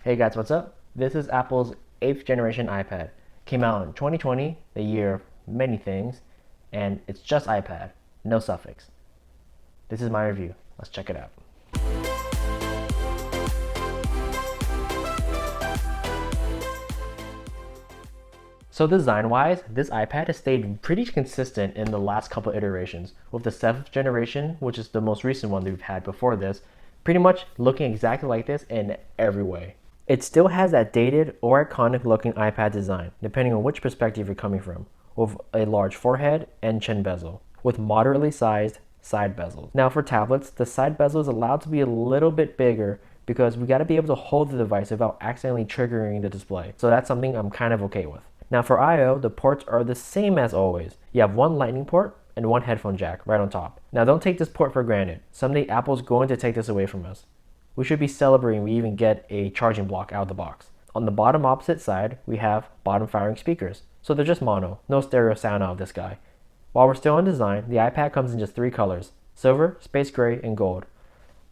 Hey guys, what's up? This is Apple's 8th generation iPad. Came out in 2020, the year of many things, and it's just iPad, no suffix. This is my review. Let's check it out. So design-wise, this iPad has stayed pretty consistent in the last couple iterations, with the 7th generation, which is the most recent one that we've had before this, pretty much looking exactly like this in every way. It still has that dated or iconic looking iPad design, depending on which perspective you're coming from, with a large forehead and chin bezel, with moderately sized side bezels. Now for tablets, the side bezel is allowed to be a little bit bigger because we gotta be able to hold the device without accidentally triggering the display. So that's something I'm kind of okay with. Now for I/O, the ports are the same as always. You have one lightning port and one headphone jack right on top. Now don't take this port for granted. Someday Apple's going to take this away from us. We should be celebrating we even get a charging block out of the box. On the bottom opposite side, we have bottom firing speakers. So they're just mono, no stereo sound out of this guy. While we're still on design, the iPad comes in just 3 colors: silver, space gray, and gold.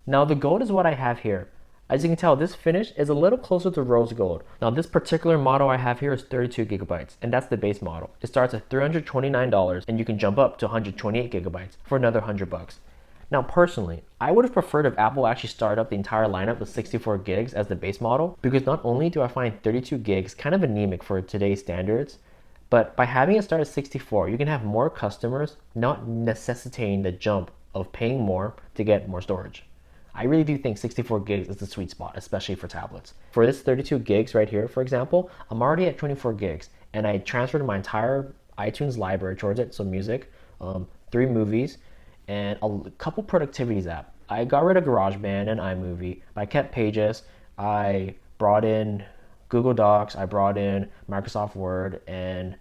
Now the gold is what I have here. As you can tell, this finish is a little closer to rose gold. Now this particular model I have here is 32 gigabytes, and that's the base model. It starts at $329, and you can jump up to 128 gigabytes for another $100. Now personally, I would have preferred if Apple actually started up the entire lineup with 64 gigs as the base model, because not only do I find 32 gigs kind of anemic for today's standards, but by having it start at 64, you can have more customers, not necessitating the jump of paying more to get more storage. I really do think 64 gigs is the sweet spot, especially for tablets. For this 32 gigs right here, for example, I'm already at 24 gigs, and I transferred my entire iTunes library towards it, so music, 3 movies, and a couple productivities app. I got rid of GarageBand and iMovie, but I kept Pages. I brought in Google Docs, I brought in Microsoft Word, and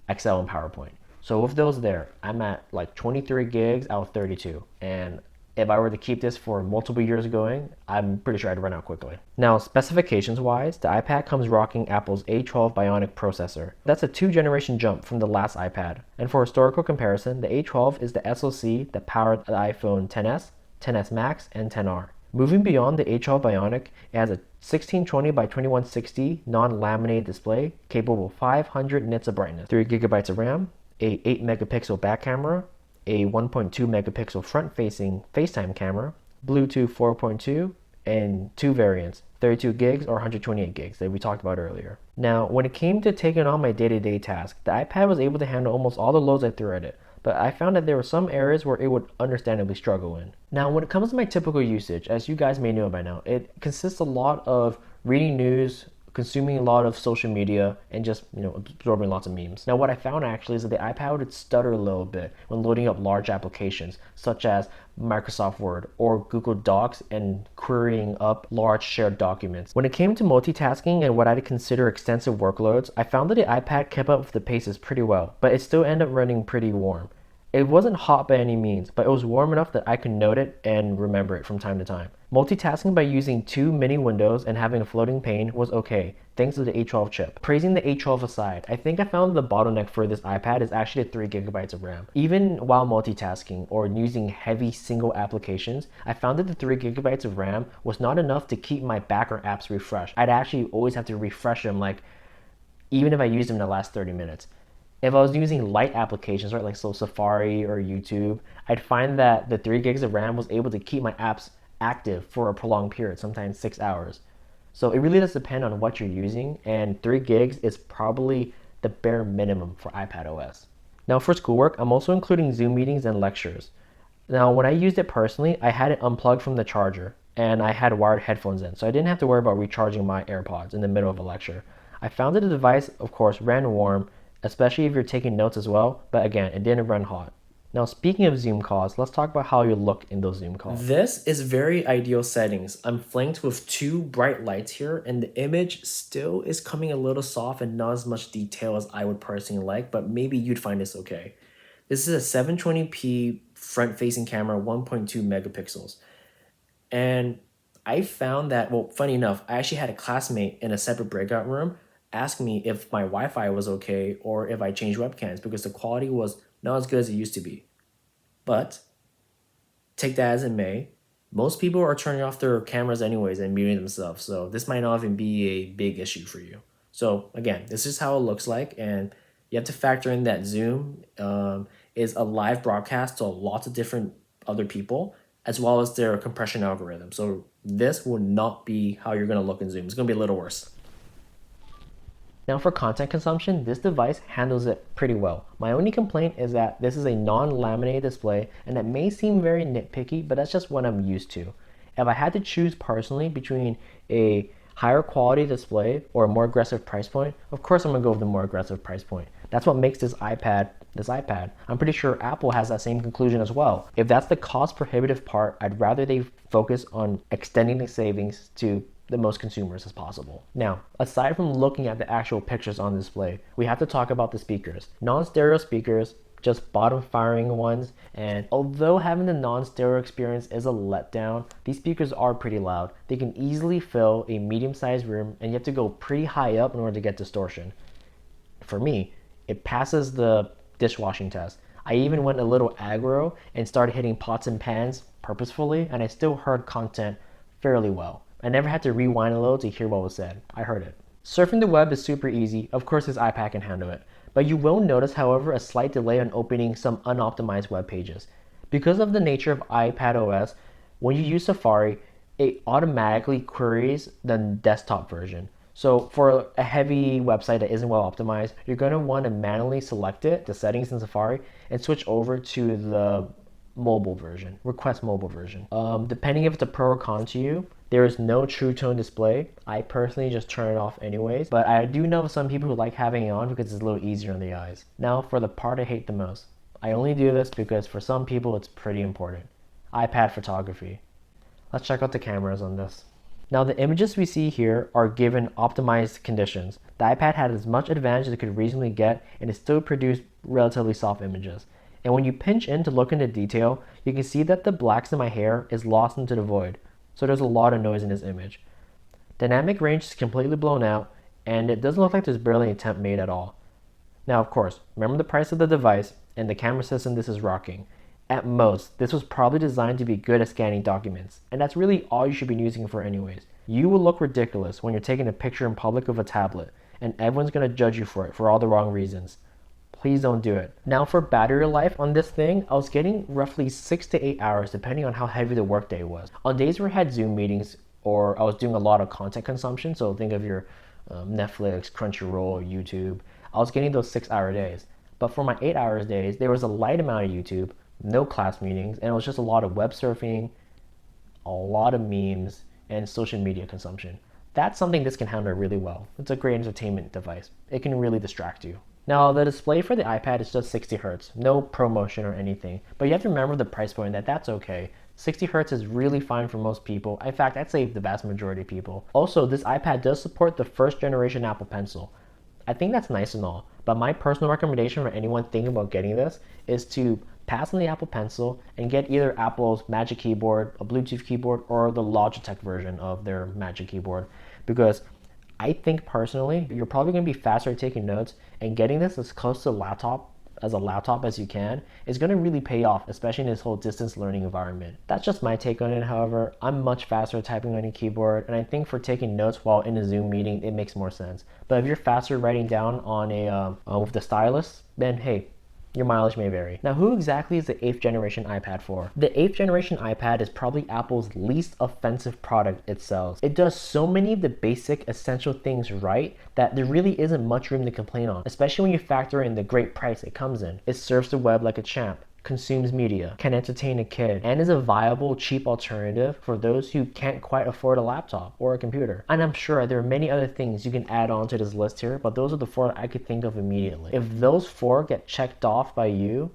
Excel and PowerPoint. So with those there, I'm at like 23 gigs out of 32. And if I were to keep this for multiple years going, I'm pretty sure I'd run out quickly. Now, specifications wise, the iPad comes rocking Apple's A12 Bionic processor. That's a 2-generation jump from the last iPad. And for historical comparison, the A12 is the SoC that powered the iPhone XS, XS Max, and XR. Moving beyond the A12 Bionic, it has a 1620 by 2160 non-laminated display capable of 500 nits of brightness, 3 gigabytes of RAM, a 8 megapixel back camera, a 1.2 megapixel front-facing FaceTime camera, Bluetooth 4.2, and 2 variants, 32 gigs or 128 gigs that we talked about earlier. Now, when it came to taking on my day-to-day tasks, the iPad was able to handle almost all the loads I threw at it, but I found that there were some areas where it would understandably struggle in. Now, when it comes to my typical usage, as you guys may know by now, it consists a lot of reading news, consuming a lot of social media, and just absorbing lots of memes. Now what I found actually is that the iPad would stutter a little bit when loading up large applications such as Microsoft Word or Google Docs and querying up large shared documents. When it came to multitasking and what I'd consider extensive workloads, I found that the iPad kept up with the paces pretty well, but it still ended up running pretty warm. It wasn't hot by any means, but it was warm enough that I could note it and remember it from time to time. Multitasking by using 2 mini windows and having a floating pane was okay, thanks to the A12 chip. Praising the A12 aside, I think I found the bottleneck for this iPad is actually the 3 gigabytes of RAM. Even while multitasking or using heavy single applications, I found that the 3 gigabytes of RAM was not enough to keep my background apps refreshed. I'd actually always have to refresh them, like even if I used them in the last 30 minutes. If I was using light applications, right, like Safari or YouTube, I'd find that the 3 gigs of RAM was able to keep my apps active for a prolonged period, sometimes 6 hours. So it really does depend on what you're using, and 3 gigs is probably the bare minimum for iPad OS. Now for schoolwork, I'm also including Zoom meetings and lectures. Now when I used it personally, I had it unplugged from the charger, and I had wired headphones in, so I didn't have to worry about recharging my AirPods in the middle of a lecture. I found that the device, of course, ran warm, especially if you're taking notes as well, but again, it didn't run hot. Now speaking of Zoom calls, let's talk about how you look in those Zoom calls. This is very ideal settings. I'm flanked with 2 bright lights here, and the image still is coming a little soft and not as much detail as I would personally like, but maybe you'd find this okay. This is a 720p front-facing camera, 1.2 megapixels. And I found that, well, funny enough, I actually had a classmate in a separate breakout room ask me if my Wi-Fi was okay or if I changed webcams because the quality was not as good as it used to be. But take that as it may, Most people are turning off their cameras anyways and muting themselves, so this might not even be a big issue for you. So again, this is how it looks like, and you have to factor in that Zoom is a live broadcast to lots of different other people, as well as their compression algorithm. So this will not be how you're gonna look in Zoom. It's gonna be a little worse. Now for content consumption, this device handles it pretty well. My only complaint is that this is a non-laminated display, and it may seem very nitpicky, but that's just what I'm used to. If I had to choose personally between a higher quality display or a more aggressive price point, of course I'm gonna go with the more aggressive price point. That's what makes this iPad. I'm pretty sure Apple has that same conclusion as well. If that's the cost prohibitive part, I'd rather they focus on extending the savings to the most consumers as possible. Now, aside from looking at the actual pictures on display, we have to talk about the speakers. Non-stereo speakers, just bottom firing ones, and although having the non-stereo experience is a letdown, these speakers are pretty loud. They can easily fill a medium-sized room, and you have to go pretty high up in order to get distortion. For me, it passes the dishwashing test. I even went a little aggro and started hitting pots and pans purposefully, and I still heard content fairly well. I never had to rewind a little to hear what was said. I heard it. Surfing the web is super easy. Of course, this iPad can handle it. But you will notice, however, a slight delay on opening some unoptimized web pages. Because of the nature of iPad OS, when you use Safari, it automatically queries the desktop version. So for a heavy website that isn't well optimized, you're going to want to manually select it, the settings in Safari, and switch over to the mobile version, request mobile version. Depending if it's a pro or con to you, there is no true tone display. I personally just turn it off anyways, but I do know some people who like having it on because it's a little easier on the eyes. Now for the part I hate the most. I only do this because for some people it's pretty important. iPad photography. Let's check out the cameras on this. Now the images we see here are given optimized conditions. The iPad had as much advantage as it could reasonably get, and it still produced relatively soft images. And when you pinch in to look into detail, you can see that the blacks in my hair is lost into the void. So there's a lot of noise in this image. Dynamic range is completely blown out, and it doesn't look like there's barely an attempt made at all. Now of course, remember the price of the device and the camera system this is rocking. At most, this was probably designed to be good at scanning documents, and that's really all you should be using it for anyways. You will look ridiculous when you're taking a picture in public of a tablet, and everyone's going to judge you for it for all the wrong reasons. Please don't do it. Now for battery life on this thing, I was getting roughly 6 to 8 hours depending on how heavy the workday was. On days where I had Zoom meetings or I was doing a lot of content consumption, so think of your Netflix, Crunchyroll, YouTube, I was getting those 6-hour days. But for my 8 hours days, there was a light amount of YouTube, no class meetings, and it was just a lot of web surfing, a lot of memes, and social media consumption. That's something this can handle really well. It's a great entertainment device. It can really distract you. Now, the display for the iPad is just 60 Hz, no ProMotion or anything, but you have to remember the price point that's okay. 60 Hz is really fine for most people. In fact, I'd say the vast majority of people. Also, this iPad does support the first generation Apple Pencil. I think that's nice and all, but my personal recommendation for anyone thinking about getting this is to pass on the Apple Pencil and get either Apple's Magic Keyboard, a Bluetooth keyboard, or the Logitech version of their Magic Keyboard, because I think personally, you're probably going to be faster at taking notes, and getting this as close to a laptop as you can is going to really pay off, especially in this whole distance learning environment. That's just my take on it, however. I'm much faster at typing on a keyboard, and I think for taking notes while in a Zoom meeting, it makes more sense. But if you're faster writing down on with the stylus, then hey, your mileage may vary. Now, who exactly is the 8th generation iPad for? The 8th generation iPad is probably Apple's least offensive product it sells. It does so many of the basic essential things right that there really isn't much room to complain on, especially when you factor in the great price it comes in. It serves the web like a champ, consumes media, can entertain a kid, and is a viable, cheap alternative for those who can't quite afford a laptop or a computer. And I'm sure there are many other things you can add on to this list here, but those are the 4 I could think of immediately. If those 4 get checked off by you,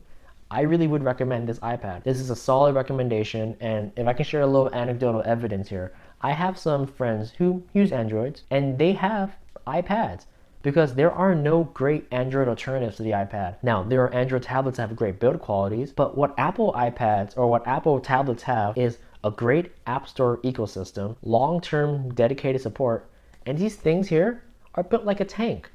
I really would recommend this iPad. This is a solid recommendation, and if I can share a little anecdotal evidence here, I have some friends who use Androids, and they have iPads, because there are no great Android alternatives to the iPad. Now, there are Android tablets that have great build qualities, but what Apple iPads or what Apple tablets have is a great App Store ecosystem, long-term dedicated support, and these things here are built like a tank.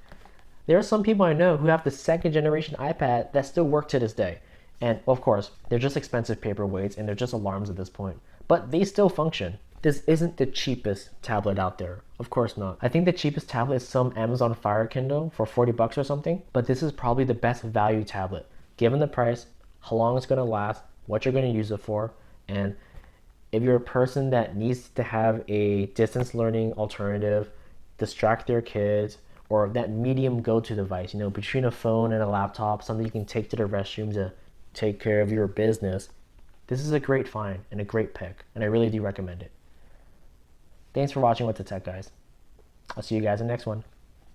There are some people I know who have the 2nd generation iPad that still work to this day. And of course, they're just expensive paperweights and they're just alarms at this point. but they still function. This isn't the cheapest tablet out there. Of course not. I think the cheapest tablet is some Amazon Fire Kindle for 40 bucks or something, but this is probably the best value tablet. Given the price, how long it's gonna last, what you're gonna use it for, and if you're a person that needs to have a distance learning alternative, distract their kids, or that medium go-to device, between a phone and a laptop, something you can take to the restroom to take care of your business, this is a great find and a great pick, and I really do recommend it. Thanks for watching What to Tech, guys. I'll see you guys in the next one.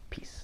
Peace.